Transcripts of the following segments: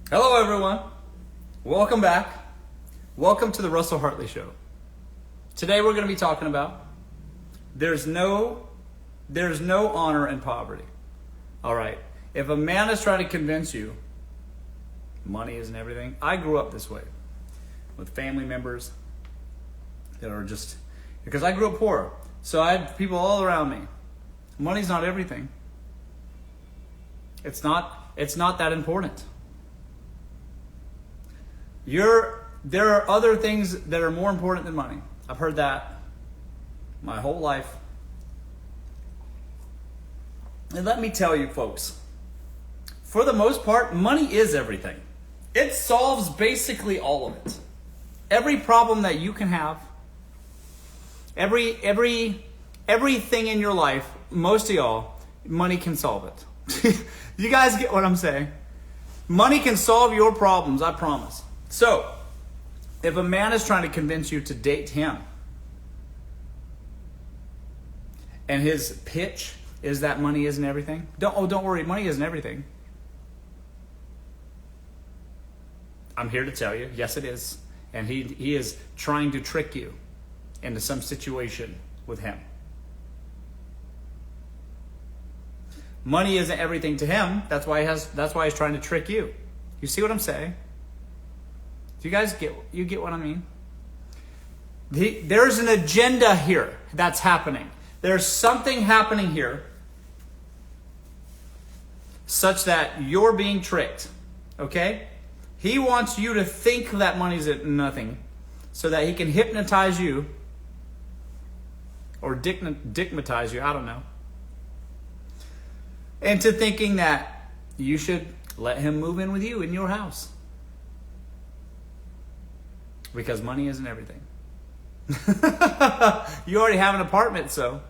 Hello everyone, welcome back. Welcome to the Russell Hartley Show. Today we're going to be talking about there's no honor in poverty. All right, if a man is trying to convince you money isn't everything, I grew up this way with family members that are just, because I grew up poor, so I had people all around me. Money's not everything. It's not that important. There are other things that are more important than money. I've heard that my whole life. And let me tell you folks, for the most part, money is everything. It solves basically all of it. Every problem that you can have, everything in your life, most of y'all, money can solve it. You guys get what I'm saying? Money can solve your problems, I promise. So, if a man is trying to convince you to date him, and his pitch is that money isn't everything, don't worry, money isn't everything. I'm here to tell you, yes it is. And he is trying to trick you into some situation with him. Money isn't everything to him. That's why he's trying to trick you. You see what I'm saying? Do you guys get what I mean? There's an agenda here that's happening. There's something happening here such that you're being tricked. Okay? He wants you to think that money's nothing so that he can hypnotize you or digmatize you, I don't know, into thinking that you should let him move in with you in your house. Because money isn't everything. You already have an apartment, so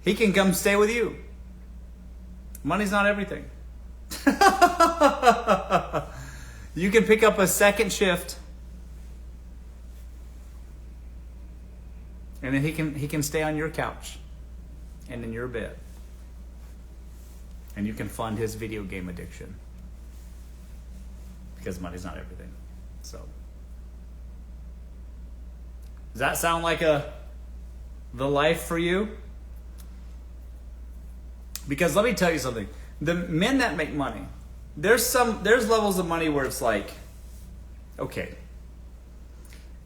he can come stay with you. Money's not everything. You can pick up a second shift, and then he can stay on your couch and in your bed, and you can fund his video game addiction. Because money's not everything. So, does that sound like the life for you? Because let me tell you something. The men that make money, there's levels of money where it's like, okay,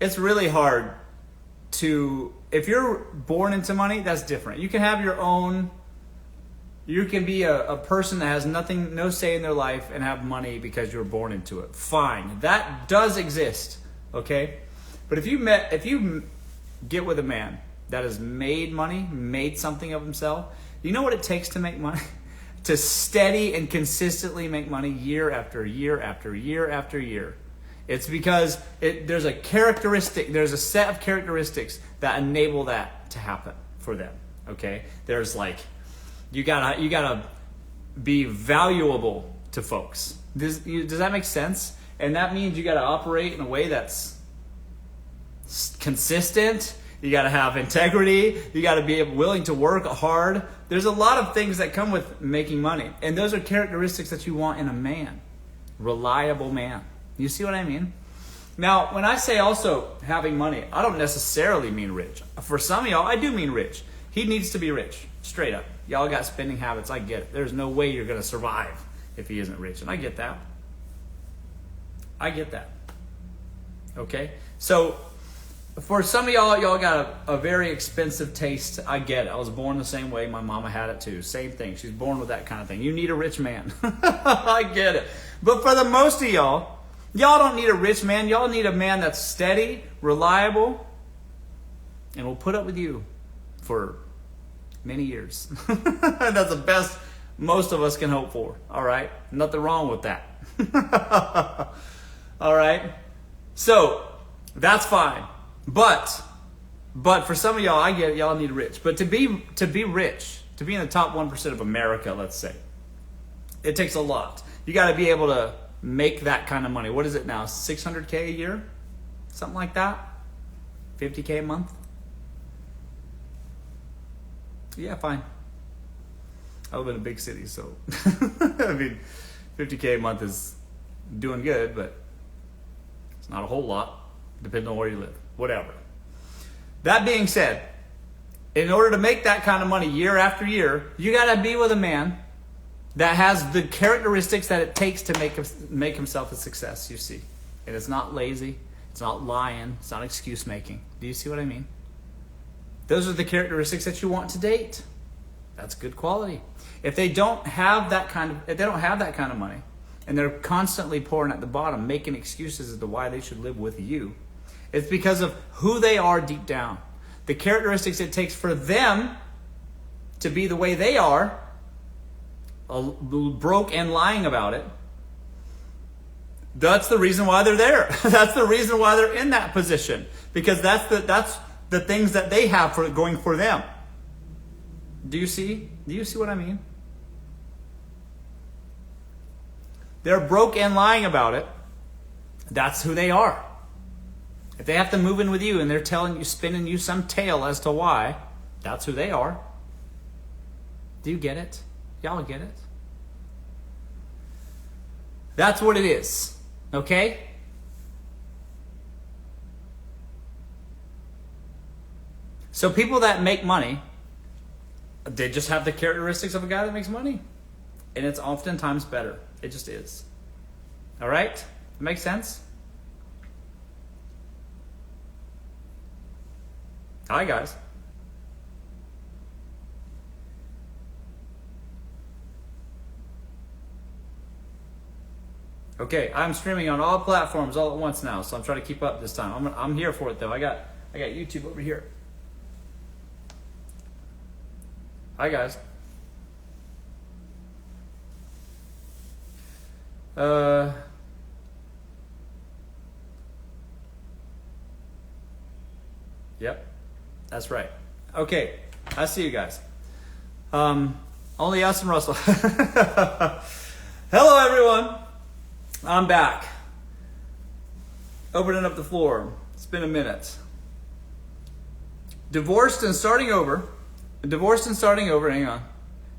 it's really hard to, if you're born into money, that's different. You can have your own, you can be a person that has no say in their life and have money because you were born into it. Fine. That does exist. Okay? But if you get with a man that has made money, made something of himself, you know what it takes to make money? To steady and consistently make money year after year after year after year. It's because there's a set of characteristics that enable that to happen for them. Okay? There's like, you gotta be valuable to folks. Does that make sense? And that means you gotta operate in a way that's consistent. You gotta have integrity. You gotta be willing to work hard. There's a lot of things that come with making money, and those are characteristics that you want in a man. Reliable man. You see what I mean? Now, when I say also having money, I don't necessarily mean rich. For some of y'all, I do mean rich. He needs to be rich, straight up. Y'all got spending habits, I get it. There's no way you're gonna survive if he isn't rich, and I get that. I get that. Okay? So, for some of y'all got a very expensive taste. I get it. I was born the same way. My mama had it too. Same thing. She's born with that kind of thing. You need a rich man. I get it. But for the most of y'all don't need a rich man. Y'all need a man that's steady, reliable, and will put up with you for many years. That's the best most of us can hope for. All right? Nothing wrong with that. All right? So, that's fine. But for some of y'all, I get it, y'all need rich. But to be rich, to be in the top 1% of America, let's say, it takes a lot. You got to be able to make that kind of money. What is it now? $600K a year? Something like that? $50K a month? Yeah, fine. I live in a big city, so I mean, $50K a month is doing good, but it's not a whole lot, depending on where you live. Whatever. That being said, in order to make that kind of money year after year, you got to be with a man that has the characteristics that it takes to make himself a success, you see. And it's not lazy, it's not lying, it's not excuse making. Do you see what I mean? Those are the characteristics that you want to date. That's good quality. If they don't have that kind of money, and they're constantly pouring at the bottom, making excuses as to why they should live with you, it's because of who they are deep down. The characteristics it takes for them to be the way they are, broke and lying about it. That's the reason why they're there. That's the reason why they're in that position. Because that's the things that they have for going for them. Do you see? Do you see what I mean? They're broke and lying about it. That's who they are. If they have to move in with you and they're telling you, spinning you some tale as to why, that's who they are. Do you get it? Y'all get it? That's what it is. Okay? So people that make money, they just have the characteristics of a guy that makes money. And it's oftentimes better. It just is. All right? That makes sense? Hi, guys. Okay, I'm streaming on all platforms all at once now, so I'm trying to keep up this time. I'm here for it though. I got YouTube over here. Hi, guys. Yep. That's right. Okay, I see you guys. Only us and Russell. Hello, everyone. I'm back. Opening up the floor. It's been a minute. Divorced and starting over. Hang on.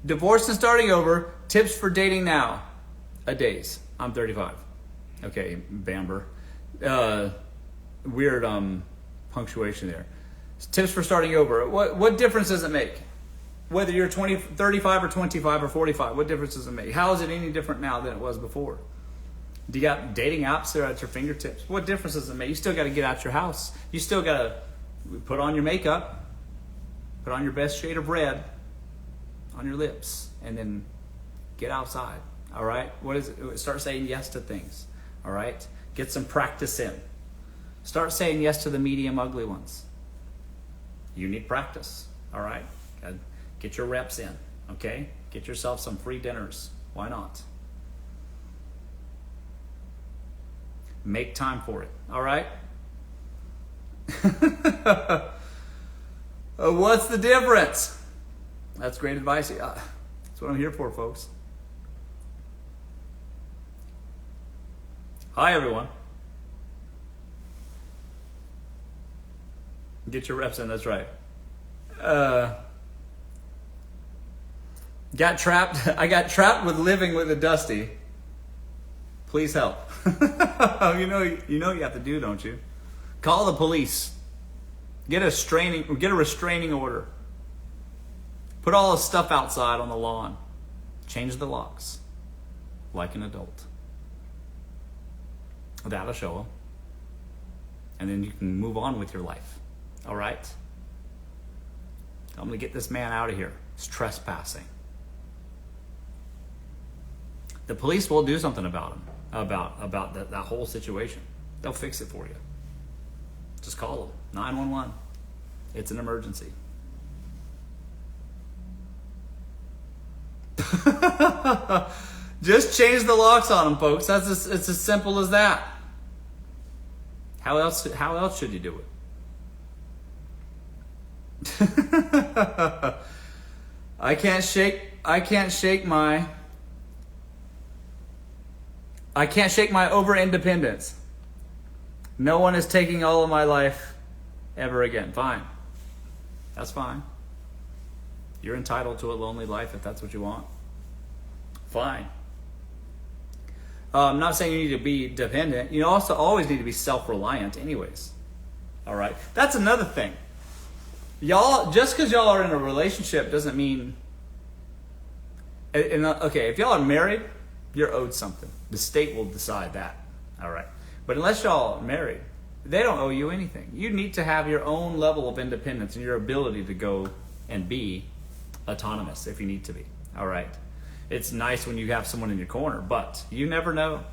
Divorced and starting over. Tips for dating now. A days. I'm 35. Okay, Bamber. Weird punctuation there. Tips for starting over. What difference does it make? Whether you're 35 or 25 or 45, what difference does it make? How is it any different now than it was before? Do you got dating apps that are at your fingertips? What difference does it make? You still got to get out your house. You still got to put on your makeup, put on your best shade of red on your lips, and then get outside. All right? What is it? Start saying yes to things. All right? Get some practice in. Start saying yes to the medium ugly ones. You need practice. All right? Get your reps in. Okay? Get yourself some free dinners. Why not? Make time for it. All right? What's the difference? That's great advice. That's what I'm here for, folks. Hi, everyone. Get your reps in. That's right. I got trapped with living with a Dusty. Please help. you know you have to do, don't you? Call the police. Get a restraining order. Put all the stuff outside on the lawn. Change the locks. Like an adult. That'll show them. And then you can move on with your life. All right? I'm going to get this man out of here. It's trespassing. The police will do something about him. About that whole situation. They'll fix it for you. Just call them. 911. It's an emergency. Just change the locks on them, folks. It's as simple as that. How else should you do it? I can't shake my over independence. No one is taking all of my life ever again. Fine. That's fine. You're entitled to a lonely life if that's what you want. Fine. I'm not saying you need to be dependent. You also always need to be self-reliant anyways. All right? That's another thing. Y'all, just because y'all are in a relationship doesn't mean... okay, if y'all are married, you're owed something. The state will decide that. All right? But unless y'all are married, they don't owe you anything. You need to have your own level of independence and your ability to go and be autonomous if you need to be. All right? It's nice when you have someone in your corner, but you never know.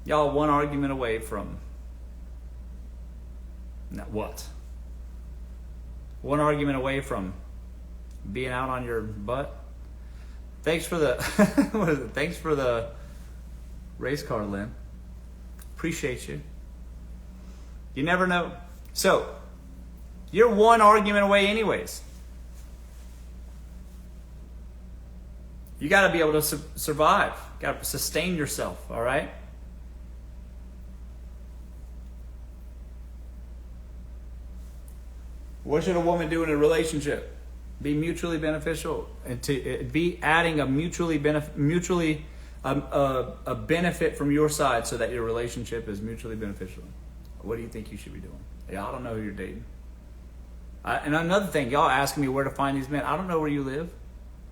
Y'all one argument away from... what? One argument away from being out on your butt. Thanks for the what is it? Thanks for the race car, Lynn. Appreciate you. You never know. So, you're one argument away anyways. You got to be able to survive. Got to sustain yourself, all right? What should a woman do in a relationship? Be mutually beneficial, and to be adding a a benefit from your side so that your relationship is mutually beneficial. What do you think you should be doing? Y'all don't know who you're dating. And another thing, y'all asking me where to find these men. I don't know where you live.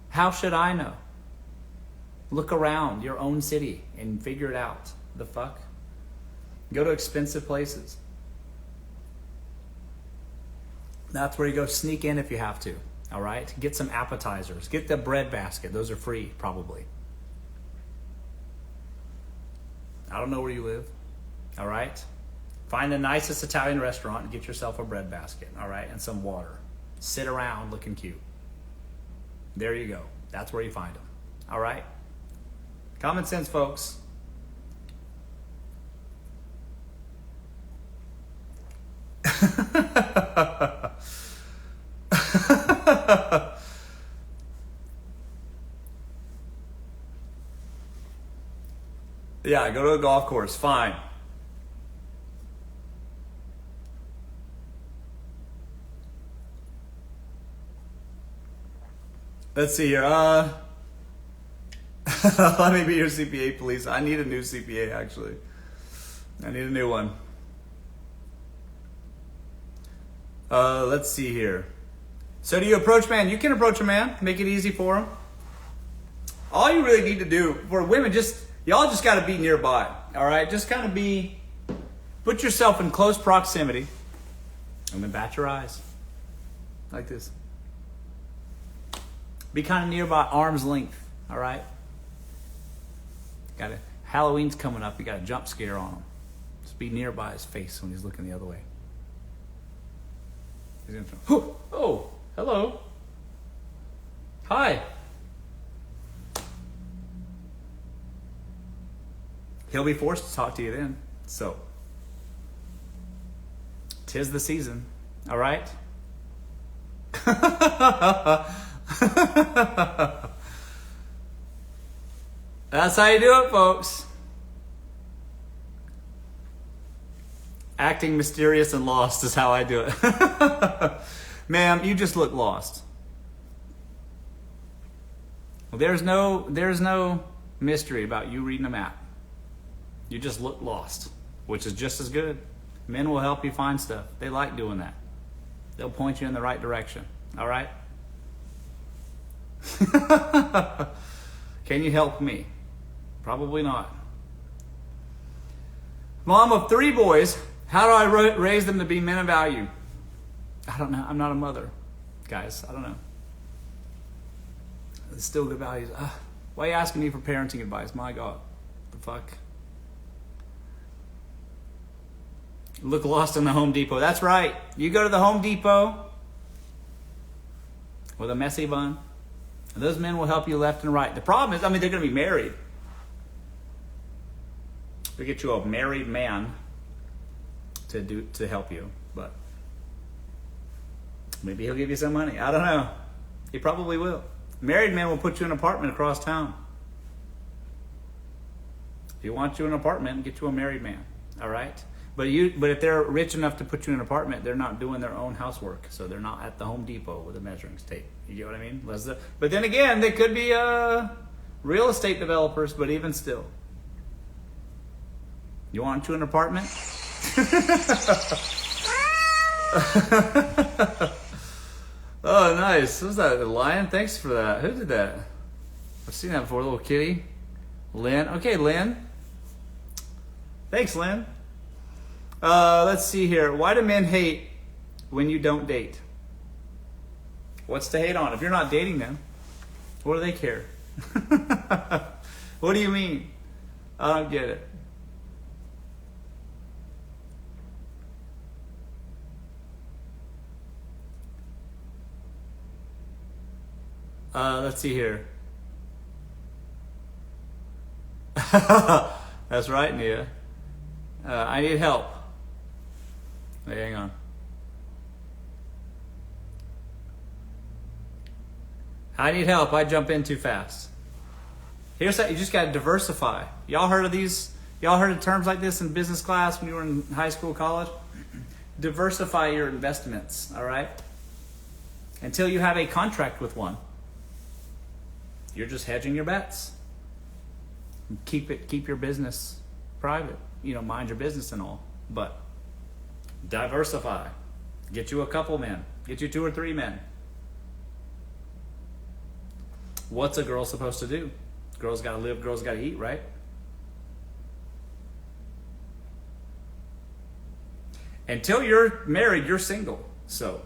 How should I know? Look around your own city and figure it out. The fuck? Go to expensive places. That's where you go. Sneak in if you have to. All right? Get some appetizers. Get the bread basket. Those are free, probably. I don't know where you live. All right? Find the nicest Italian restaurant and get yourself a bread basket. All right? And some water. Sit around looking cute. There you go. That's where you find them. All right? Common sense, folks. Yeah, go to a golf course. Fine. Let's see here. Let me be your CPA, please. I need a new CPA, actually. I need a new one. Let's see here. So do you approach man? You can approach a man. Make it easy for him. All you really need to do for women, y'all just got to be nearby. All right? Just kind of put yourself in close proximity and then bat your eyes. Like this. Be kind of nearby, arm's length. All right? Halloween's coming up. You got a jump scare on him. Just be nearby his face when he's looking the other way. He's gonna, oh, hello. Hi. He'll be forced to talk to you then. So, 'tis the season. All right? That's how you do it, folks. Acting mysterious and lost is how I do it. Ma'am, you just look lost. Well, there's no mystery about you reading a map. You just look lost, which is just as good. Men will help you find stuff. They like doing that. They'll point you in the right direction. All right? Can you help me? Probably not. Mom of 3 boys. How do I raise them to be men of value? I don't know. I'm not a mother, guys. I don't know. It's still good values. Why are you asking me for parenting advice? My God. The fuck? Look lost in the Home Depot. That's right. You go to the Home Depot with a messy bun, and those men will help you left and right. The problem is, they're going to be married. We get you a married man to help you, but maybe he'll give you some money. I don't know. He probably will. Married men will put you in an apartment across town. If you want you an apartment, get you a married man. All right? But if they're rich enough to put you in an apartment, they're not doing their own housework, so they're not at the Home Depot with a measuring tape. You get what I mean? But then again, they could be real estate developers, but even still, You want to an apartment? Oh, nice. What's that, a lion? Thanks for that. Who did that? I've seen that before, little kitty. Lynn. Okay, Lynn. Thanks, Lynn. Let's see here. Why do men hate when you don't date? What's to hate on? If you're not dating them, what do they care? What do you mean? I don't get it. Let's see here. That's right, Nia. I need help. Hey, hang on. I need help. I jump in too fast. Here's how you just got to diversify. Y'all heard of these? Y'all heard of terms like this in business class when you were in high school, college? Diversify your investments, all right? Until you have a contract with one. You're just hedging your bets. Keep your business private. You know, mind your business and all. But diversify. Get you a couple men. Get you 2 or 3 men. What's a girl supposed to do? Girls gotta live, girls gotta eat, right? Until you're married, you're single. So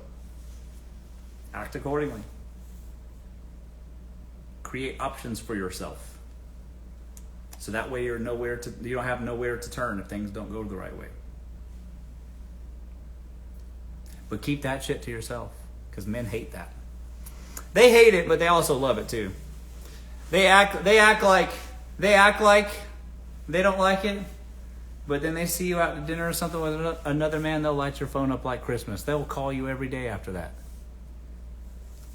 act accordingly. Create options for yourself. So that way you don't have nowhere to turn if things don't go the right way. But keep that shit to yourself, because men hate that. They hate it, but they also love it too. They act like they don't like it, but then they see you out to dinner or something with another man, they'll light your phone up like Christmas. They'll call you every day after that.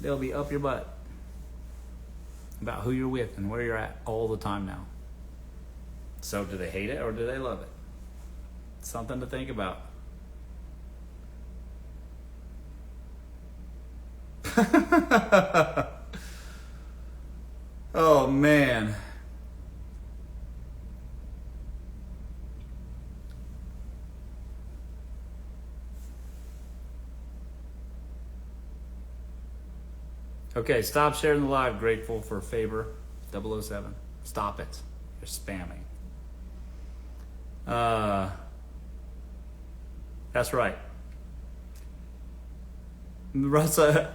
They'll be up your butt about who you're with and where you're at all the time now. So do they hate it or do they love it? Something to think about. Oh, man. Okay, stop sharing the live. Grateful for favor 007. Stop it. You're spamming. That's right. Russell,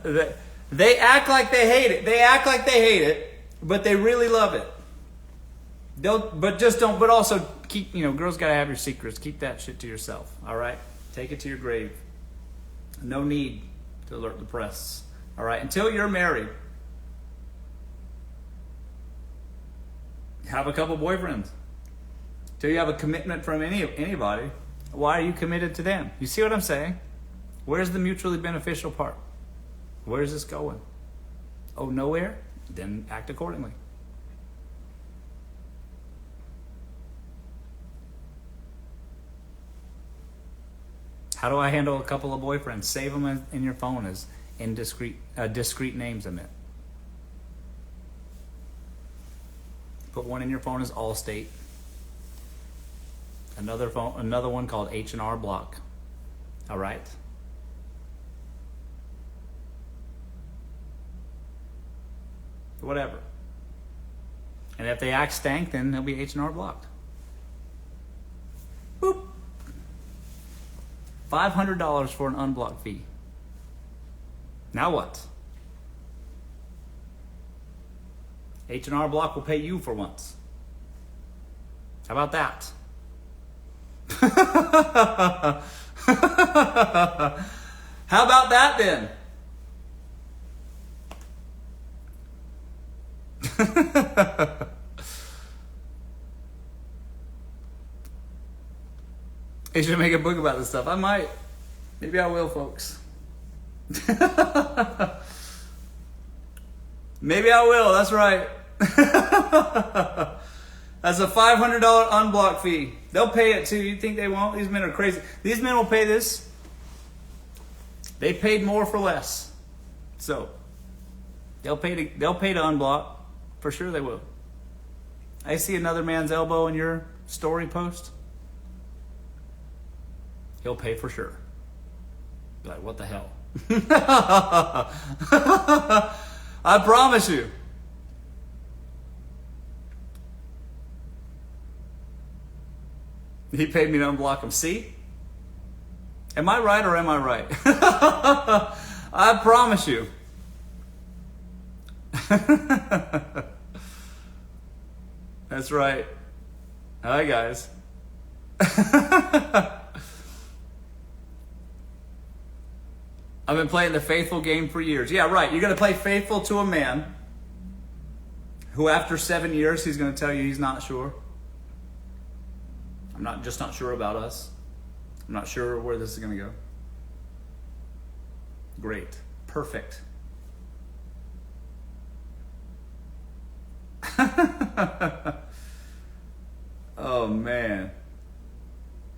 they act like they hate it. They act like they hate it, but they really love it. But also keep, girls gotta have your secrets. Keep that shit to yourself. All right? Take it to your grave. No need to alert the press. All right? Until you're married, have a couple boyfriends. Until you have a commitment from anybody. Why are you committed to them? You see what I'm saying? Where's the mutually beneficial part? Where's this going? Oh, nowhere? Then act accordingly. How do I handle a couple of boyfriends? Save them in your phone as discrete names, I meant. Put one in your phone as Allstate. Another one called H&R Block. All right? Whatever. And if they act stank, then they'll be H&R Block. Boop. $500 for an unblock fee. Now what? H&R Block will pay you for once. How about that? How about that then? You should make a book about this stuff. I might. Maybe I will, folks. Maybe I will. That's right. That's a $500 unblock fee. They'll pay it too. You think they won't? These men are crazy. These men will pay this. They paid more for less. So they'll pay to unblock. For sure they will. I see another man's elbow in your story post. He'll pay for sure. Be like, what the hell? I promise you. He paid me to unblock him. See? Am I right or am I right? I promise you. That's right. Hi, guys. I've been playing the faithful game for years. Yeah, right. You're going to play faithful to a man who after 7 years, he's going to tell you he's not sure. I'm not sure about us. I'm not sure where this is going to go. Great. Perfect. Oh, man.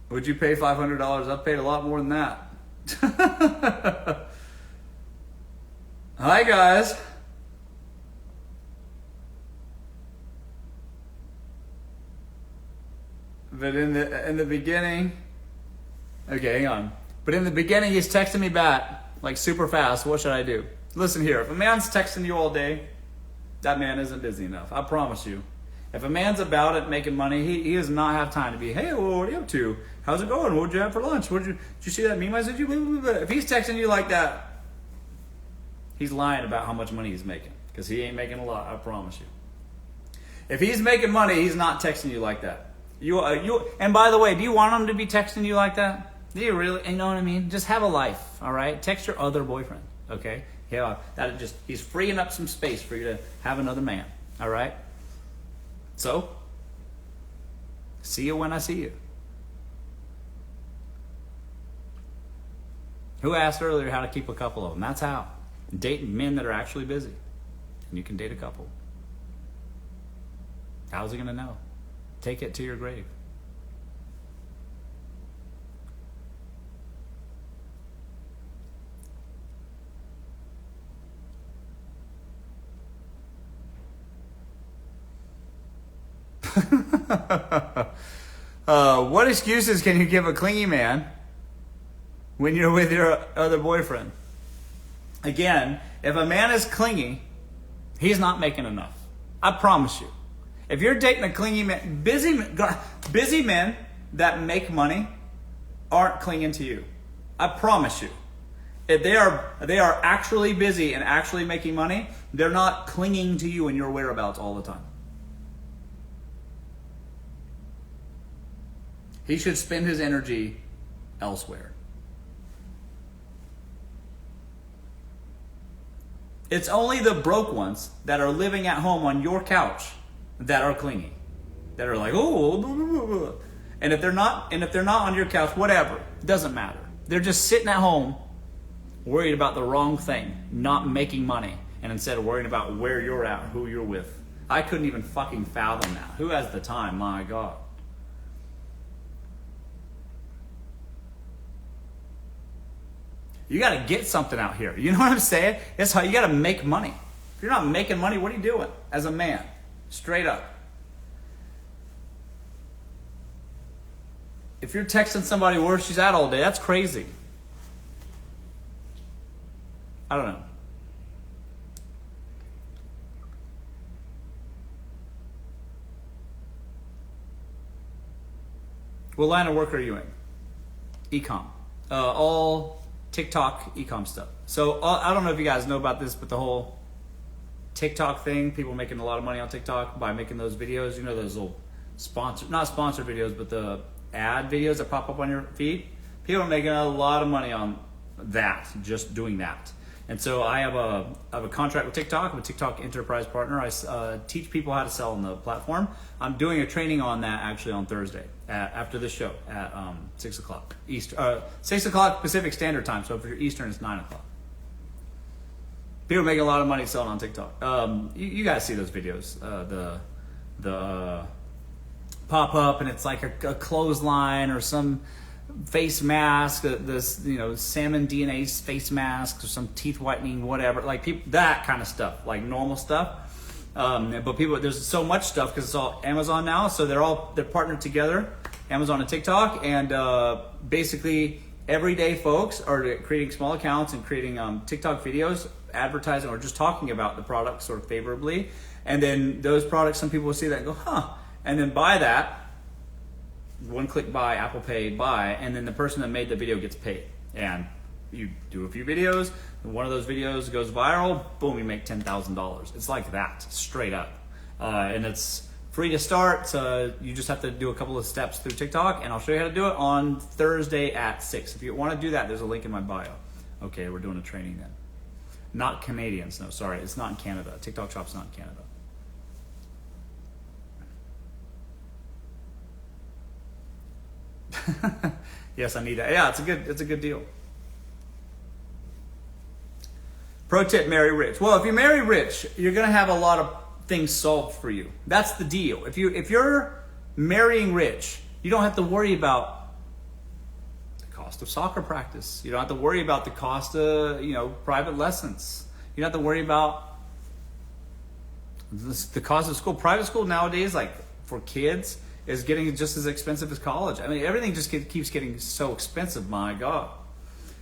Would you pay $500? I've paid a lot more than that. Hi, guys. But in the beginning, okay, hang on. But in the beginning, he's texting me back like super fast. What should I do? Listen here. If a man's texting you all day, that man isn't busy enough. I promise you. If a man's about it making money, he does not have time to be, hey, well, what are you up to? How's it going? What'd you have for lunch? Did you see that meme I sent you? Blah, blah, blah. If he's texting you like that, he's lying about how much money he's making. Because he ain't making a lot, I promise you. If he's making money, he's not texting you like that. And by the way, do you want him to be texting you like that? Do you really? You know what I mean? Just have a life, all right? Text your other boyfriend, okay? Yeah, he's freeing up some space for you to have another man, all right? So, see you when I see you. Who asked earlier how to keep a couple of them? That's how. Date men that are actually busy. And you can date a couple. How's he going to know? Take it to your grave. What excuses can you give a clingy man when you're with your other boyfriend? Again, if a man is clingy, he's not making enough. I promise you. If you're dating a clingy man, busy men that make money aren't clinging to you. I promise you. If they are actually busy and actually making money, they're not clinging to you and your whereabouts all the time. He should spend his energy elsewhere. It's only the broke ones that are living at home on your couch that are clingy. That are like, oh, blah, blah, blah. And if they're not on your couch, whatever, it doesn't matter. They're just sitting at home worried about the wrong thing, not making money, and instead of worrying about where you're at, who you're with. I couldn't even fucking fathom that. Who has the time? My God. You got to get something out here. You know what I'm saying? It's how you got to make money. If you're not making money, what are you doing as a man? Straight up. If you're texting somebody where she's at all day, that's crazy. I don't know. What line of work are you in? E-com. All TikTok e-com stuff. So I don't know if you guys know about this, but the whole TikTok thing, people making a lot of money on TikTok by making those videos. You know, those little not sponsored videos, but the ad videos that pop up on your feed. People are making a lot of money on that, just doing that. And so I have a contract with TikTok. I'm a TikTok enterprise partner. I teach people how to sell on the platform. I'm doing a training on that actually on Thursday after this show at 6 o'clock Eastern, 6 o'clock Pacific Standard Time. So if you're Eastern, it's 9 o'clock. People are making a lot of money selling on TikTok. You guys see those videos, the pop up and it's like a clothesline or some face mask, this salmon DNA face mask or some teeth whitening, whatever, like people, that kind of stuff, like normal stuff. But people, there's so much stuff because it's all Amazon now, so they're partnered together Amazon and TikTok, and basically everyday folks are creating small accounts and creating TikTok videos, advertising or just talking about the product sort of favorably. And then those products, some people will see that and go, huh, and then buy that. One click buy, Apple Pay, buy, and then the person that made the video gets paid. And you do a few videos, and one of those videos goes viral, boom, you make $10,000. It's like that, straight up. And it's free to start, so you just have to do a couple of steps through TikTok, and I'll show you how to do it on Thursday at 6. If you want to do that, there's a link in my bio. Okay, we're doing a training then. Not Canadians, no, sorry, it's not in Canada. TikTok Shop's not in Canada. Yes, I need that. Yeah, it's a good deal. Pro tip, marry rich. Well, if you marry rich, you're gonna have a lot of things solved for you. That's the deal. If you're marrying rich, you don't have to worry about the cost of soccer practice. You don't have to worry about the cost of private lessons. You don't have to worry about the cost of school. Private school nowadays, like for kids, is getting just as expensive as college. I mean, everything just keeps getting so expensive, my God.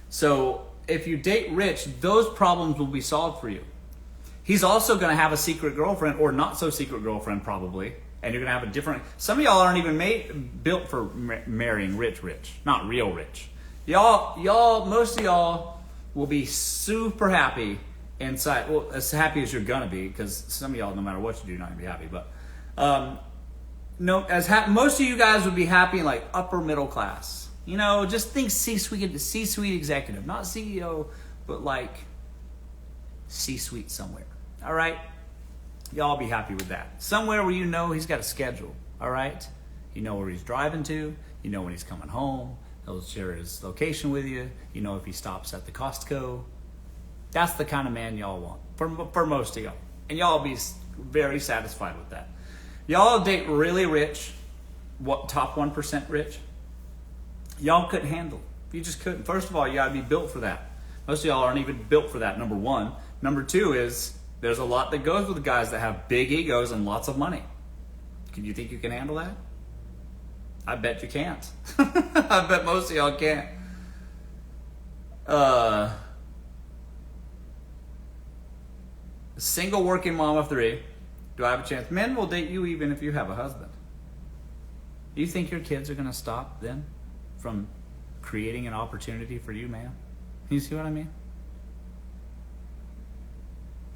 So if you date rich, those problems will be solved for you. He's also gonna have a secret girlfriend, or not so secret girlfriend probably, and you're gonna have a different, some of y'all aren't even built for marrying rich, not real rich. Most of y'all will be super happy inside, well, as happy as you're gonna be, because some of y'all, no matter what you do, you're not gonna be happy, but most of you guys would be happy in like upper middle class. Just think C-suite executive, not CEO, but like C-suite somewhere. All right, y'all be happy with that. Somewhere where he's got a schedule. All right, you know where he's driving to. You know when he's coming home. He'll share his location with you. You know if he stops at the Costco. That's the kind of man y'all want for most of y'all, and y'all be very satisfied with that. Y'all date really rich, top 1% rich. Y'all couldn't handle it. You just couldn't. First of all, you gotta be built for that. Most of y'all aren't even built for that, number one. Number two is, there's a lot that goes with the guys that have big egos and lots of money. Can you think you can handle that? I bet you can't. I bet most of y'all can't. Single working mom of 3. Do I have a chance? Men will date you even if you have a husband. Do you think your kids are going to stop them from creating an opportunity for you, man? You see what I mean?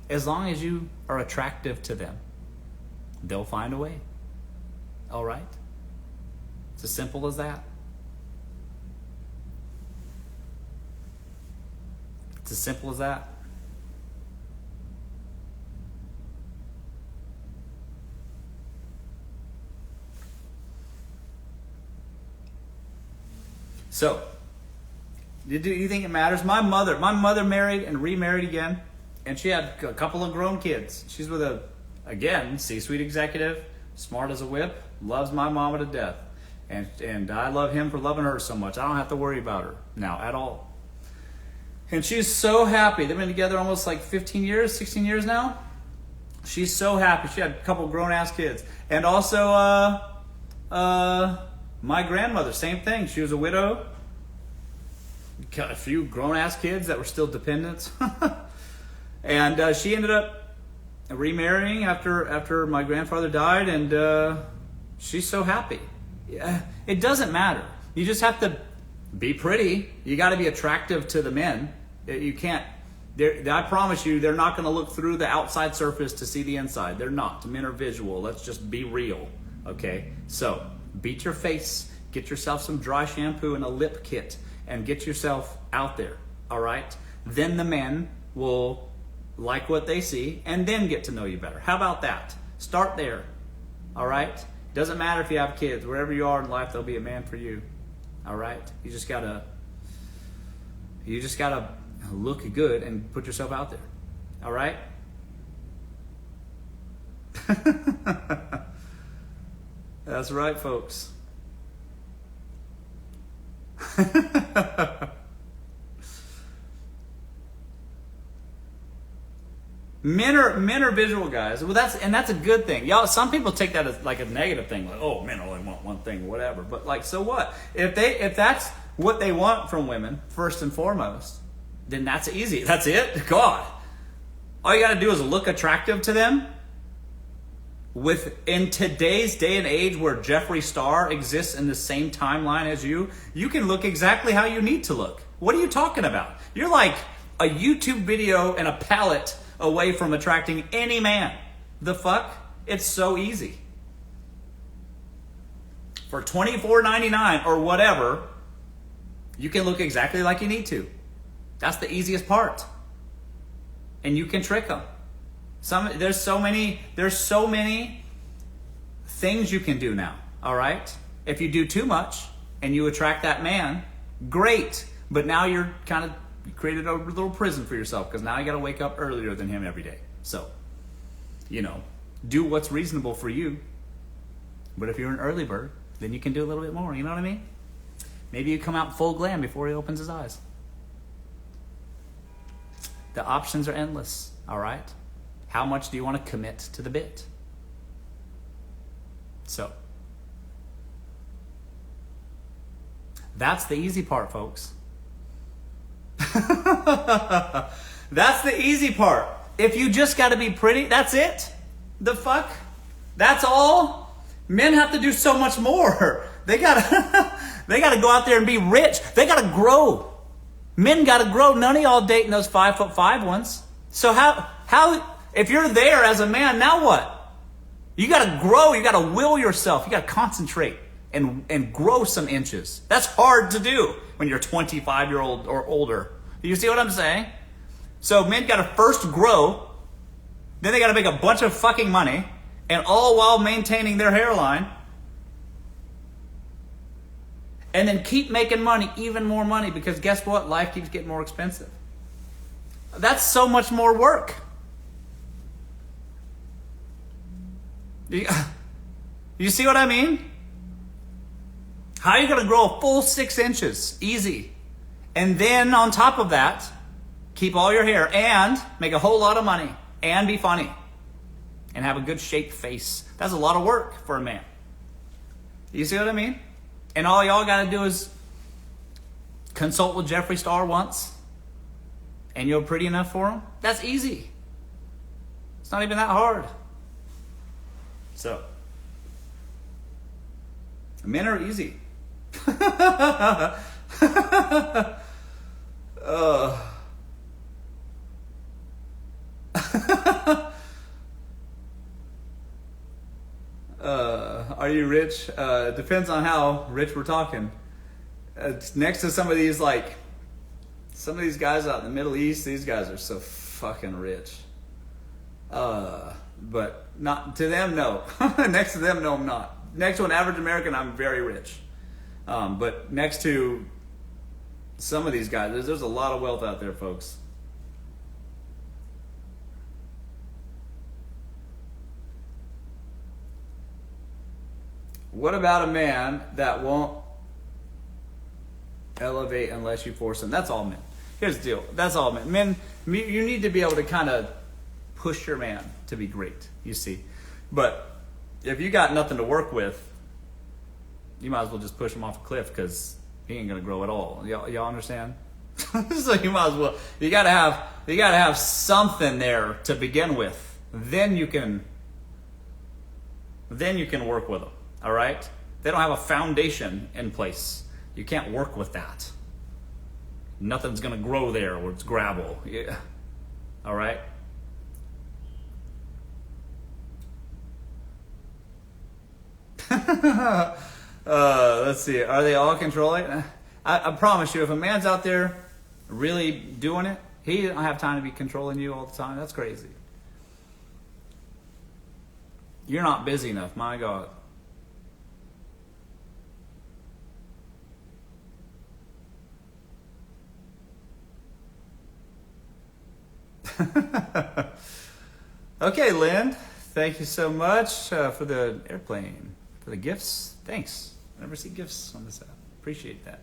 As long as you are attractive to them, they'll find a way. All right? It's as simple as that. It's as simple as that. So, do you think it matters? My mother married and remarried again, and she had a couple of grown kids. She's with again, C-suite executive, smart as a whip, loves my mama to death. And I love him for loving her so much. I don't have to worry about her now at all. And she's so happy. They've been together almost like 15 years, 16 years now. She's so happy. She had a couple grown-ass kids. And also, my grandmother, same thing. She was a widow. Got a few grown-ass kids that were still dependents. And she ended up remarrying after my grandfather died, and she's so happy. Yeah, it doesn't matter. You just have to be pretty. You got to be attractive to the men. You can't. I promise you, they're not going to look through the outside surface to see the inside. They're not. Men are visual. Let's just be real. Okay? So, beat your face. Get yourself some dry shampoo and a lip kit, and get yourself out there. All right? Then the men will like what they see and then get to know you better. How about that? Start there. All right? Doesn't matter if you have kids. Wherever you are in life, there'll be a man for you. All right? You just gotta look good and put yourself out there. All right? That's right, folks. Men are visual guys. Well, that's a good thing. Y'all, some people take that as like a negative thing, like, oh, men only want one thing, whatever. But like, so what? If that's what they want from women, first and foremost, then that's easy. That's it. God, all you got to do is look attractive to them. In today's day and age, where Jeffree Star exists in the same timeline as you can look exactly how you need to look. What are you talking about? You're like a YouTube video and a palette away from attracting any man. The fuck? It's so easy. For $24.99 or whatever, you can look exactly like you need to. That's the easiest part. And you can trick them. There's so many things you can do now, all right? If you do too much and you attract that man, great. But now you're kind of created a little prison for yourself, because now you got to wake up earlier than him every day. So, do what's reasonable for you. But if you're an early bird, then you can do a little bit more. You know what I mean? Maybe you come out full glam before he opens his eyes. The options are endless, all right? How much do you want to commit to the bit? So, that's the easy part, folks. That's the easy part. If you just got to be pretty, that's it. The fuck? That's all? Men have to do so much more. They got to go out there and be rich. They got to grow. Men got to grow. None of y'all dating those 5'5" ones. So how if you're there as a man, now what? You got to grow. You got to will yourself. You got to concentrate and grow some inches. That's hard to do when you're 25-year-old or older. You see what I'm saying? So men got to first grow, then they got to make a bunch of fucking money, and all while maintaining their hairline, and then keep making money, even more money, because guess what? Life keeps getting more expensive. That's so much more work. You see what I mean? How are you going to grow a full 6 inches? Easy. And then on top of that, keep all your hair and make a whole lot of money and be funny and have a good shaped face. That's a lot of work for a man. You see what I mean? And all y'all got to do is consult with Jeffree Star once and you're pretty enough for him. That's easy. It's not even that hard. So, men are easy. Are you rich? Depends on how rich we're talking. Next to some of these guys out in the Middle East, these guys are so fucking rich. But not to them, no. Next to them, no, I'm not. Next to an average American, I'm very rich. But next to some of these guys, there's a lot of wealth out there, folks. What about a man that won't elevate unless you force him? That's all men. Here's the deal. That's all men. Men, you need to be able to kind of push your man to be great, you see. But if you got nothing to work with, you might as well just push him off a cliff, because he ain't gonna grow at all. Y'all understand? So you might as well. You gotta have something there to begin with. Then you can work with them. All right? They don't have a foundation in place. You can't work with that. Nothing's gonna grow there where it's gravel. Yeah. All right? Let's see. Are they all controlling? I promise you, if a man's out there really doing it, he don't have time to be controlling you all the time. That's crazy. You're not busy enough, my God. Okay, Lynn. Thank you so much for the airplane, for the gifts. Thanks. I never see gifts on this app. Appreciate that.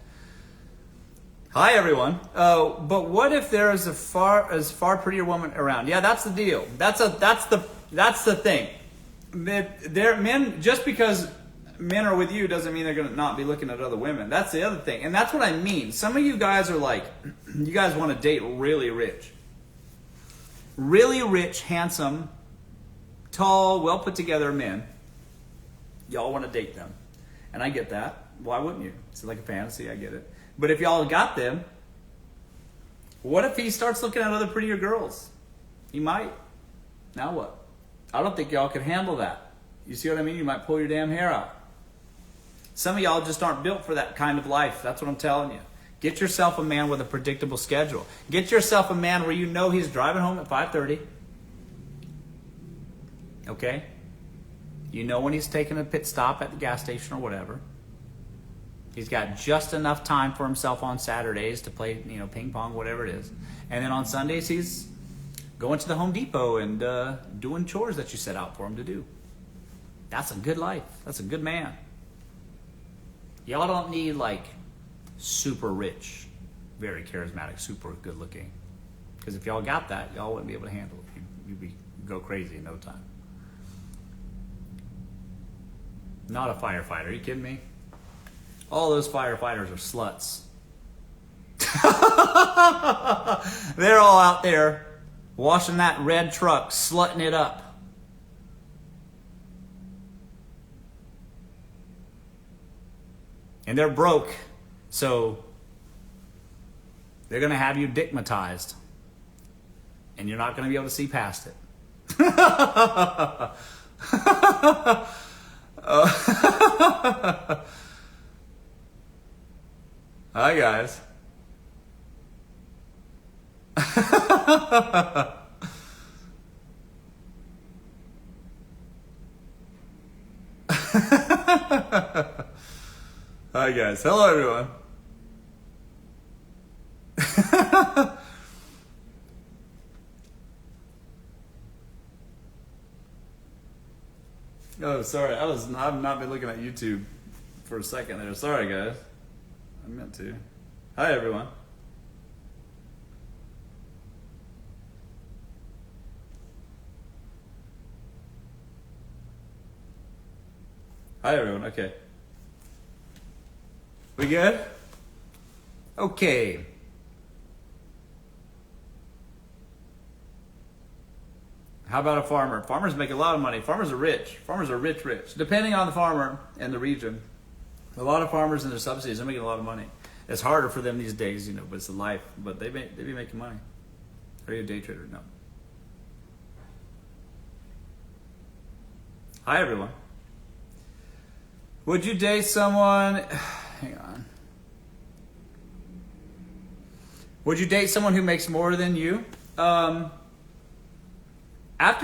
Hi everyone. But what if there is a far prettier woman around? Yeah, that's the deal. That's the thing. Men, just because men are with you doesn't mean they're going to not be looking at other women. That's the other thing. And that's what I mean. Some of you guys are like, you guys want to date really rich. Really rich, handsome, tall, well put together men. Y'all want to date them. And I get that. Why wouldn't you? It's like a fantasy, I get it. But if y'all got them, what if he starts looking at other prettier girls? He might. Now what? I don't think y'all can handle that. You see what I mean? You might pull your damn hair out. Some of y'all just aren't built for that kind of life. That's what I'm telling you. Get yourself a man with a predictable schedule. Get yourself a man where you know he's driving home at 5:30. Okay? You know when he's taking a pit stop at the gas station or whatever. He's got just enough time for himself on Saturdays to play, ping pong, whatever it is. And then on Sundays, he's going to the Home Depot and doing chores that you set out for him to do. That's a good life. That's a good man. Y'all don't need like super rich, very charismatic, super good looking. Because if y'all got that, y'all wouldn't be able to handle it. You'd go crazy in no time. Not a firefighter. Are you kidding me? All those firefighters are sluts. They're all out there washing that red truck, slutting it up. And they're broke, so they're going to have you dickmatized. And you're not going to be able to see past it. Hi, guys. Hi, guys. Hello, everyone. Oh, sorry. I've not been looking at YouTube for a second there. Sorry, guys. I meant to. Hi, everyone. Hi, everyone. Okay. We good? Okay. How about a farmer? Farmers make a lot of money. Farmers are rich. Farmers are rich. Depending on the farmer and the region. A lot of farmers and their subsidies are making a lot of money. It's harder for them these days, but it's a life. But they be making money. Are you a day trader? No. Hi, everyone. Would you date someone... Hang on. Would you date someone who makes more than you? After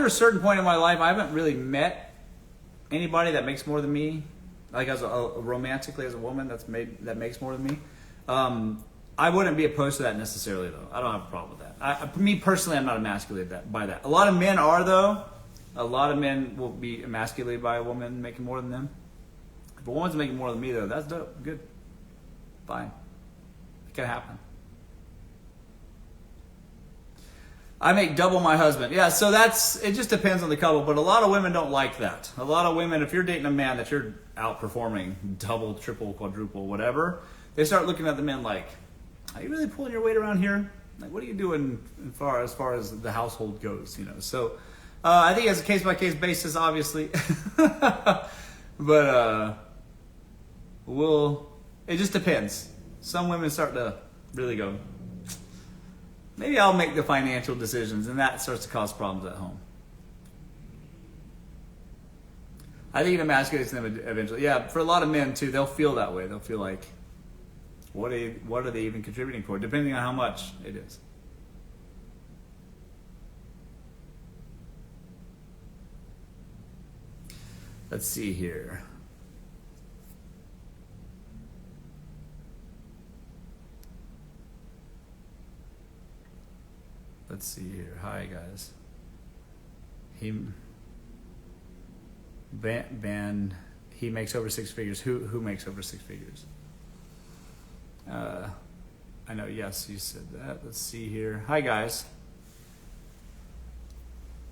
a certain point in my life, I haven't really met anybody that makes more than me. Like romantically as a woman that makes more than me. I wouldn't be opposed to that necessarily, though. I don't have a problem with that. Me personally, I'm not emasculated by that. A lot of men are, though. A lot of men will be emasculated by a woman making more than them. If a woman's making more than me, though, that's dope. Good. Fine. It can happen. I make double my husband. Yeah, so it just depends on the couple, but a lot of women don't like that. A lot of women, if you're dating a man that you're outperforming double, triple, quadruple, whatever, they start looking at the men like, are you really pulling your weight around here? Like, what are you doing as far as the household goes, So I think it's a case-by-case basis, obviously. But it just depends. Some women start to really go, maybe I'll make the financial decisions, and that starts to cause problems at home. I think it emasculates them eventually. Yeah, for a lot of men too, they'll feel that way. They'll feel like, what are they even contributing for? Depending on how much it is. Let's see here. Let's see here. Hi, guys. He makes over six figures. Who makes over six figures? I know, yes, you said that. Let's see here. Hi, guys.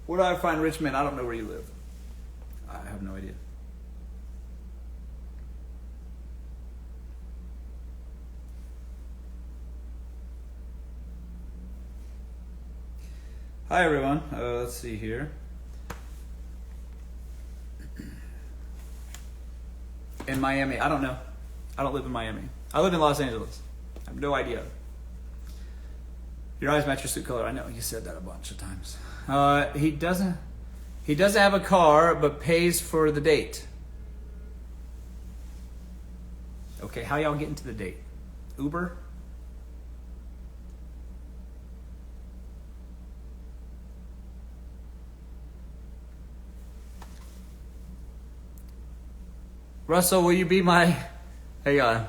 Where do I find rich men? I don't know where you live. I have no idea. Hi, everyone. Let's see here. In Miami. I don't know. I don't live in Miami. I live in Los Angeles. I have no idea. Your eyes match your suit color. I know you said that a bunch of times. He doesn't have a car, but pays for the date. Okay, how y'all getting to the date? Uber? Russell, will you be my... Hang on.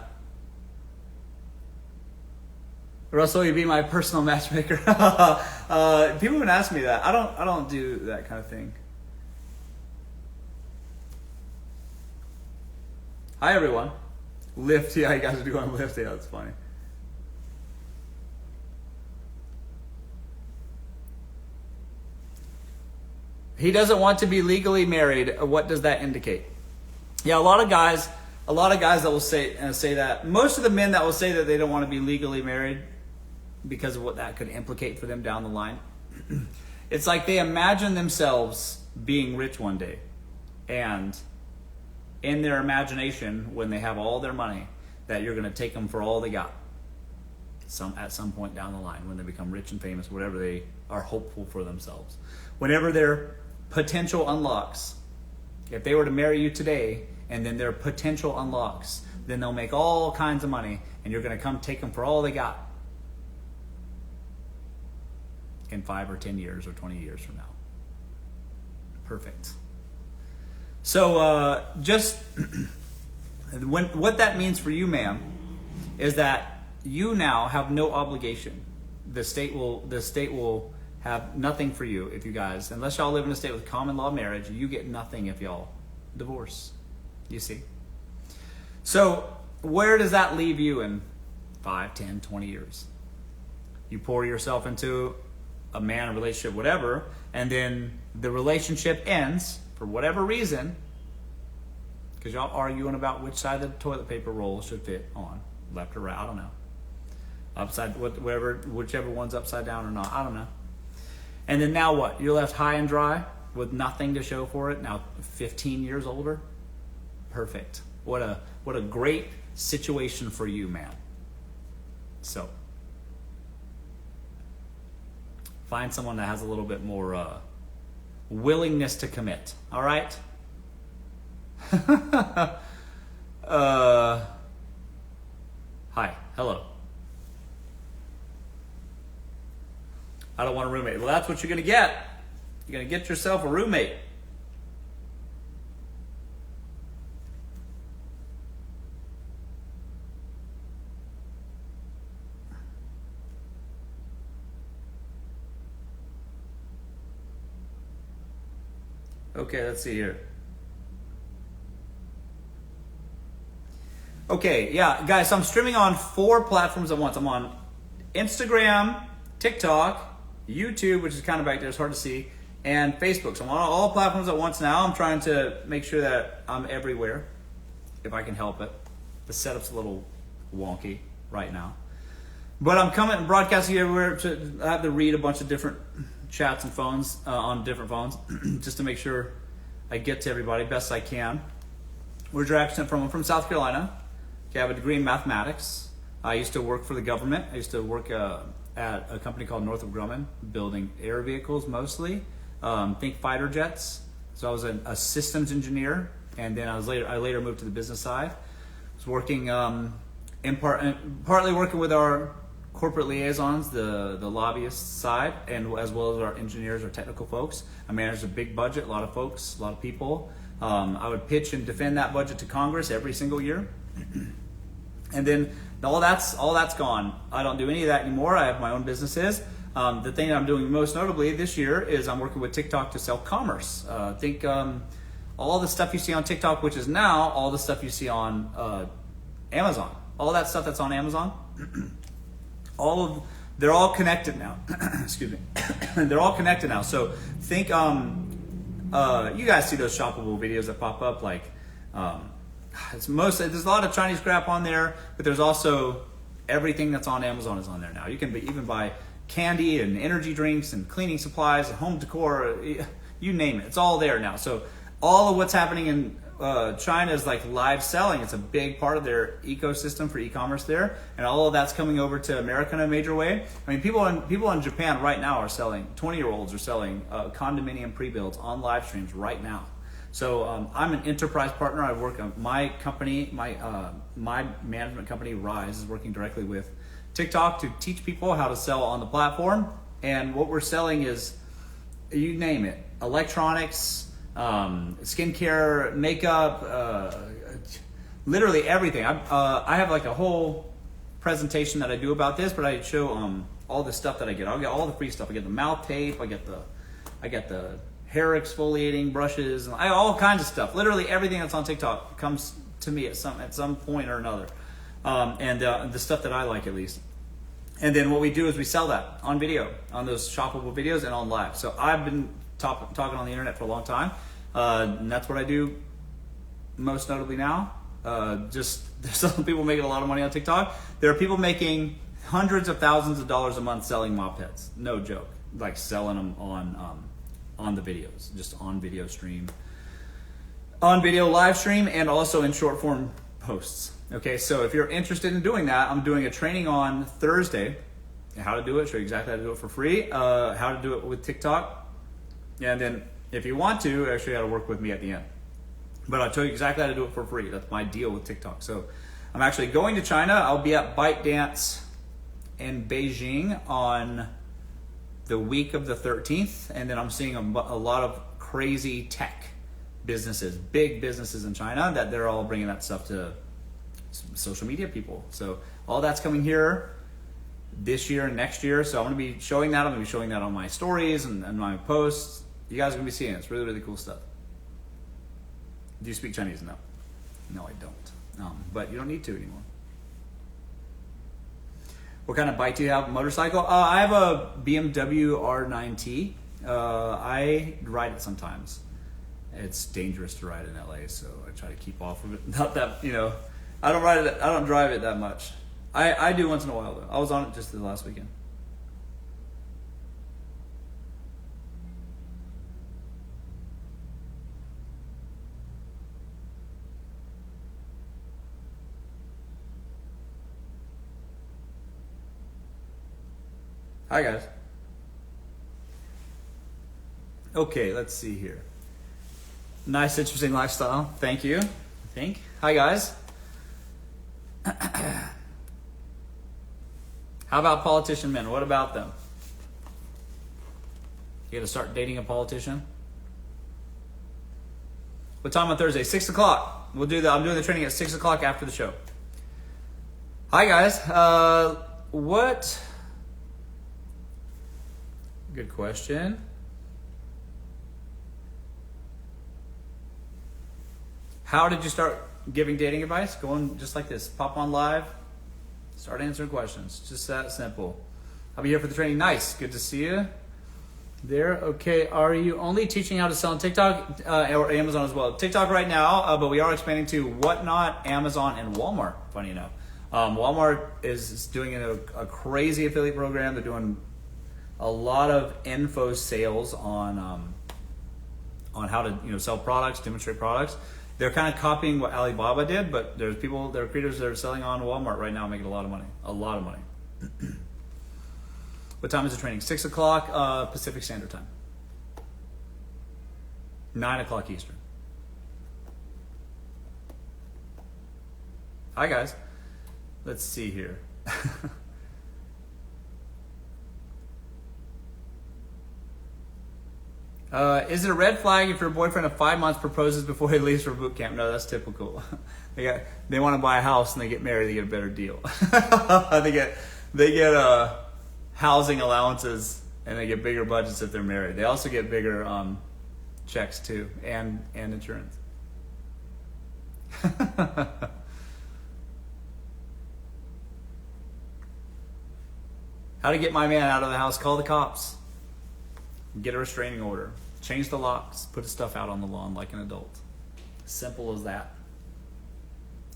Russell, will you be my personal matchmaker? People would ask me that. I don't do that kind of thing. Hi, everyone. Lyft. Yeah, you guys are doing Lyft. Yeah, that's funny. He doesn't want to be legally married. What does that indicate? Yeah, a lot of guys that will say that. Most of the men that will say that they don't want to be legally married because of what that could implicate for them down the line. It's like they imagine themselves being rich one day, and in their imagination, when they have all their money, that you're going to take them for all they got. At some point down the line, when they become rich and famous, whatever they are hopeful for themselves, whenever their potential unlocks. If they were to marry you today and then their potential unlocks, then they'll make all kinds of money and you're going to come take them for all they got in 5 or 10 years or 20 years from now. Perfect. So just what that means for you, ma'am, is that you now have no obligation. The state will have nothing for you if you guys, unless y'all live in a state with common law marriage, you get nothing if y'all divorce. You see? So where does that leave you in 5, 10, 20 years? You pour yourself into a man, a relationship, whatever, and then the relationship ends for whatever reason, because y'all arguing about which side of the toilet paper roll should fit on, left or right, I don't know. Upside, whichever one's upside down or not, I don't know. And then now what? You're left high and dry with nothing to show for it. Now 15 years older. Perfect. What a great situation for you, man. So find someone that has a little bit more willingness to commit. All right. Hi. Hello. I don't want a roommate. Well, that's what you're going to get. You're going to get yourself a roommate. Okay, let's see here. Okay, yeah, guys, so I'm streaming on 4 platforms at once. I'm on Instagram, TikTok, YouTube, which is kind of back there, it's hard to see, and Facebook. So I'm on all platforms at once now. I'm trying to make sure that I'm everywhere, if I can help it. The setup's a little wonky right now. But I'm coming and broadcasting everywhere. I have to read a bunch of different chats and phones on different phones just to make sure I get to everybody best I can. Where's your accent from? I'm from South Carolina. Okay, I have a degree in mathematics. I used to work for the government. I used to work at a company called Northrop Grumman, building air vehicles mostly. Think fighter jets. So I was a systems engineer, and then I later moved to the business side. I was working partly working with our corporate liaisons, the lobbyist side, and as well as our engineers, our technical folks. I managed a big budget, a lot of folks, a lot of people. I would pitch and defend that budget to Congress every single year. And then all that's gone. I don't do any of that anymore. I have my own businesses. The thing that I'm doing most notably this year is I'm working with TikTok to sell commerce. Think all the stuff you see on TikTok, which is now all the stuff you see on Amazon. All that stuff that's on Amazon, they're all connected now. Excuse me. They're all connected now. So think, you guys see those shoppable videos that pop up, like, there's a lot of Chinese crap on there, but there's also everything that's on Amazon is on there now. You can even buy candy and energy drinks and cleaning supplies and home decor, you name it. It's all there now. So all of what's happening in China is like live selling. It's a big part of their ecosystem for e-commerce there, and all of that's coming over to America in a major way. I mean, people in Japan right now are selling. 20-year-olds are selling condominium pre-builds on live streams right now. So I'm an enterprise partner. I work on my company, my management company, Rise, is working directly with TikTok to teach people how to sell on the platform. And what we're selling is, you name it, electronics, skincare, makeup, literally everything. I have like a whole presentation that I do about this, but I show all the stuff that I get. I'll get all the free stuff. I get the mouth tape. I get the hair exfoliating brushes, and all kinds of stuff. Literally everything that's on TikTok comes to me at some point or another, and the stuff that I like, at least. And then what we do is we sell that on video, on those shoppable videos, and on live. So I've been talking on the internet for a long time, and that's what I do most notably now. There's some people making a lot of money on TikTok. There are people making hundreds of thousands of dollars a month selling mop heads. No joke. Like selling them on the videos, just on video stream, on video live stream, and also in short form posts. Okay, so if you're interested in doing that, I'm doing a training on Thursday, how to do it, show you exactly how to do it for free, how to do it with TikTok, and then if you want to, actually how to work with me at the end. But I'll tell you exactly how to do it for free. That's my deal with TikTok. So I'm actually going to China. I'll be at ByteDance in Beijing on the week of the 13th, and then I'm seeing a lot of crazy tech businesses, big businesses in China, that they're all bringing that stuff to social media people. So all that's coming here this year and next year. So I'm going to be showing that. I'm going to be showing that on my stories and my posts. You guys are going to be seeing it. It's really, really cool stuff. Do you speak Chinese? No. No, I don't. But you don't need to anymore. What kind of bike do you have? Motorcycle? I have a BMW R9T. I ride it sometimes. It's dangerous to ride in LA, so I try to keep off of it. Not that, I don't ride it. I don't drive it that much. I do once in a while though. I was on it just the last weekend. Hi guys. Okay, let's see here. Nice, interesting lifestyle. Thank you. Hi guys. How about politician men? What about them? You got to start dating a politician? What time on Thursday? 6 o'clock. We'll do that. I'm doing the training at 6 o'clock after the show. Hi guys. What? Good question. How did you start giving dating advice? Going just like this. Pop on live. Start answering questions. Just that simple. I'll be here for the training. Nice. Good to see you there. Okay. Are you only teaching how to sell on TikTok or Amazon as well? TikTok right now, but we are expanding to Whatnot, Amazon, and Walmart, funny enough. Walmart is doing a crazy affiliate program. They're doing a lot of info sales on how to sell products, demonstrate products. They're kind of copying what Alibaba did, but there are creators that are selling on Walmart right now, making a lot of money. What time is the training? 6 o'clock Pacific Standard Time. 9 o'clock Eastern. Hi guys. Let's see here. Is it a red flag if your boyfriend of 5 months proposes before he leaves for boot camp? No, that's typical. They want to buy a house and they get married, they get a better deal. they get housing allowances and they get bigger budgets if they're married. They also get bigger checks too, and insurance. How to get my man out of the house? Call the cops. Get a restraining order. Change the locks. Put his stuff out on the lawn like an adult. Simple as that.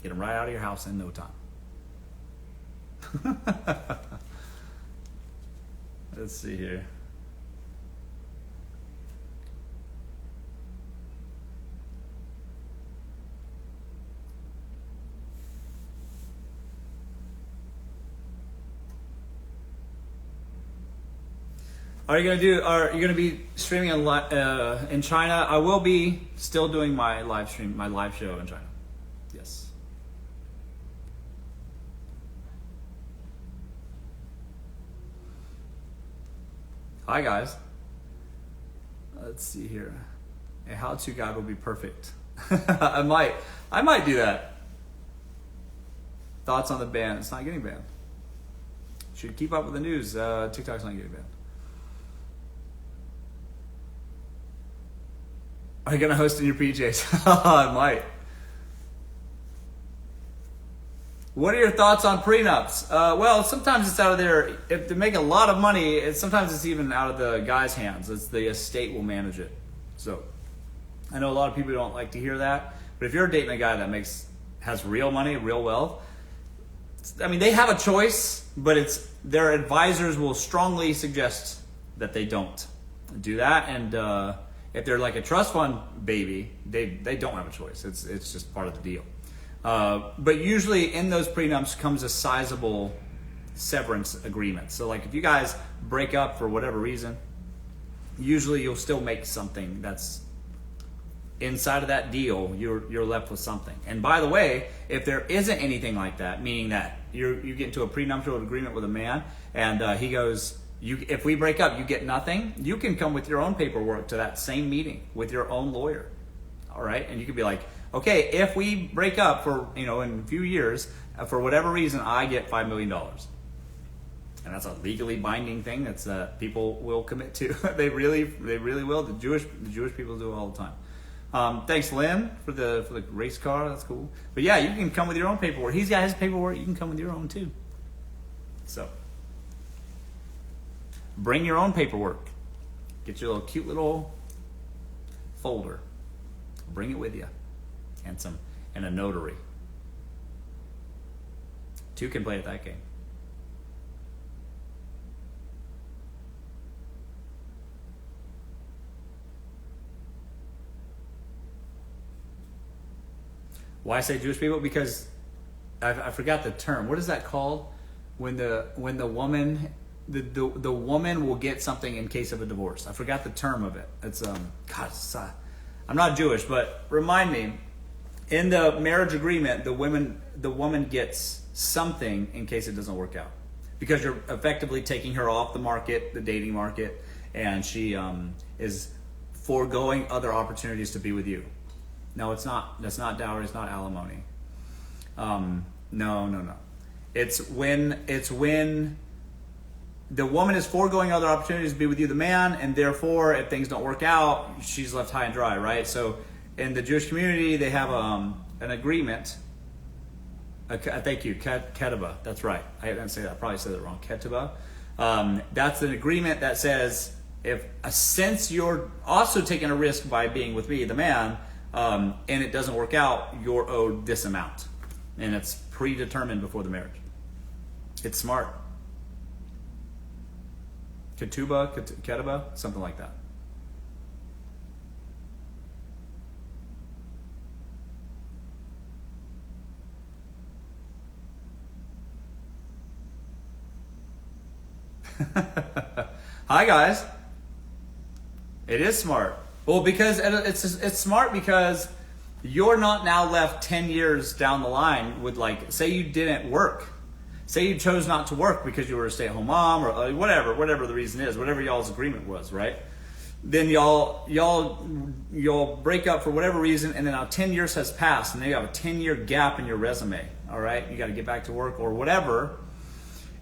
Get him right out of your house in no time. Let's see here. Are you gonna be streaming in China? I will be still doing my live stream, my live show in China. Yes. Hi guys. Let's see here. A how-to guide will be perfect. I might do that. Thoughts on the ban? It's not getting banned. Should keep up with the news. TikTok's not getting banned. Are you gonna host in your PJs? I might. What are your thoughts on prenups? Well, sometimes it's out of their, if they make a lot of money, sometimes it's even out of the guy's hands. It's the estate will manage it. So, I know a lot of people don't like to hear that, but if you're dating a guy that has real money, real wealth, I mean, they have a choice, but their advisors will strongly suggest that they don't do that. And if they're like a trust fund baby, they don't have a choice. It's just part of the deal. But usually in those prenups comes a sizable severance agreement. So like if you guys break up for whatever reason, usually you'll still make something that's inside of that deal. You're left with something. And by the way, if there isn't anything like that, meaning that you get into a prenuptial agreement with a man and he goes, if we break up, you get nothing, you can come with your own paperwork to that same meeting with your own lawyer. All right? And you could be like, okay, if we break up for, in a few years, for whatever reason, I get $5 million. And that's a legally binding thing that's people will commit to. They really will. The Jewish people do it all the time. Thanks, Lynn, for the race car. That's cool. But yeah, you can come with your own paperwork. He's got his paperwork. You can come with your own too. So bring your own paperwork. Get your cute little folder. Bring it with you, and a notary. Two can play at that game. Why I say Jewish people? Because I forgot the term. What is that called? When the woman the woman will get something in case of a divorce. I forgot the term of it. It's I'm not Jewish, but remind me. In the marriage agreement, the woman gets something in case it doesn't work out, because you're effectively taking her off the market, the dating market, and she is foregoing other opportunities to be with you. No, it's not. That's not dowry. It's not alimony. No. It's when the woman is foregoing other opportunities to be with you, the man, and therefore, if things don't work out, she's left high and dry, right? So, in the Jewish community, they have an agreement. Thank you, ketubah. That's right. I didn't say that. I probably said it wrong. Ketubah. That's an agreement that says, since you're also taking a risk by being with me, the man, and it doesn't work out, you're owed this amount, and it's predetermined before the marriage. It's smart. Ketubah, something like that. Hi guys. It is smart. Well, because it's smart because you're not now left 10 years down the line with, like, say you didn't work. Say you chose not to work because you were a stay-at-home mom or whatever the reason is, whatever y'all's agreement was, right? Then y'all break up for whatever reason, and then now 10 years has passed, and then you have a 10-year gap in your resume, all right? You got to get back to work or whatever.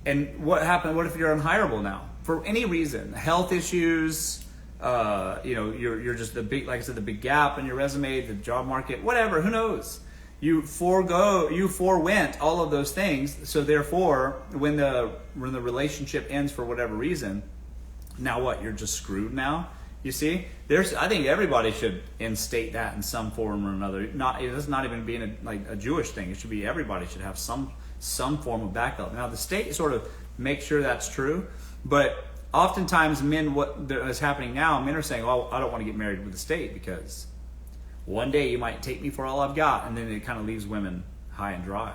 And what happened? What if you're unhireable now for any reason? Health issues, you're just the big, like I said, the big gap in your resume, the job market, whatever. Who knows? You forewent all of those things. So therefore, when the relationship ends for whatever reason, now what? You're just screwed now. You see, I think everybody should instate that in some form or another. It's not even being a Jewish thing. It should be everybody should have some form of backup. Now the state sort of makes sure that's true, but oftentimes men, what is happening now, men are saying, "Oh, I don't want to get married with the state because one day you might take me for all I've got," and then it kind of leaves women high and dry.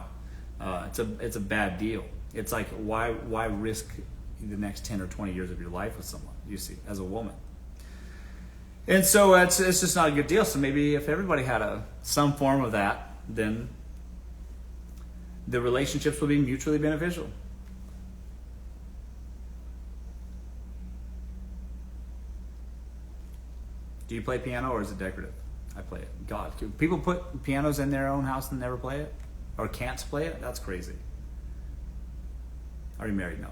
It's a bad deal. It's like why risk the next 10 or 20 years of your life with someone? You see, as a woman. And so it's just not a good deal. So maybe if everybody had some form of that, then the relationships would be mutually beneficial. Do you play piano or is it decorative? I play it. God, do people put pianos in their own house and never play it? Or can't play it? That's crazy. Are you married? No.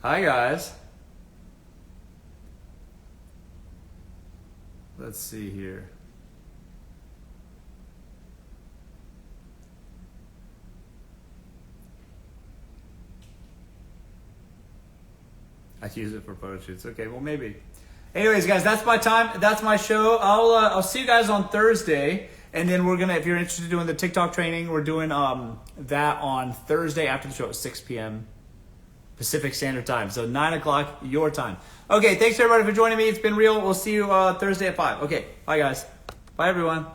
Hi guys. Let's see here. I use it for photo shoots. Okay, well maybe. Anyways, guys, that's my time. That's my show. I'll see you guys on Thursday. And then we're gonna, if you're interested in doing the TikTok training, we're doing that on Thursday after the show at 6 p.m. Pacific Standard Time. So 9 o'clock your time. Okay, thanks everybody for joining me. It's been real. We'll see you Thursday at 5. Okay, bye guys. Bye everyone.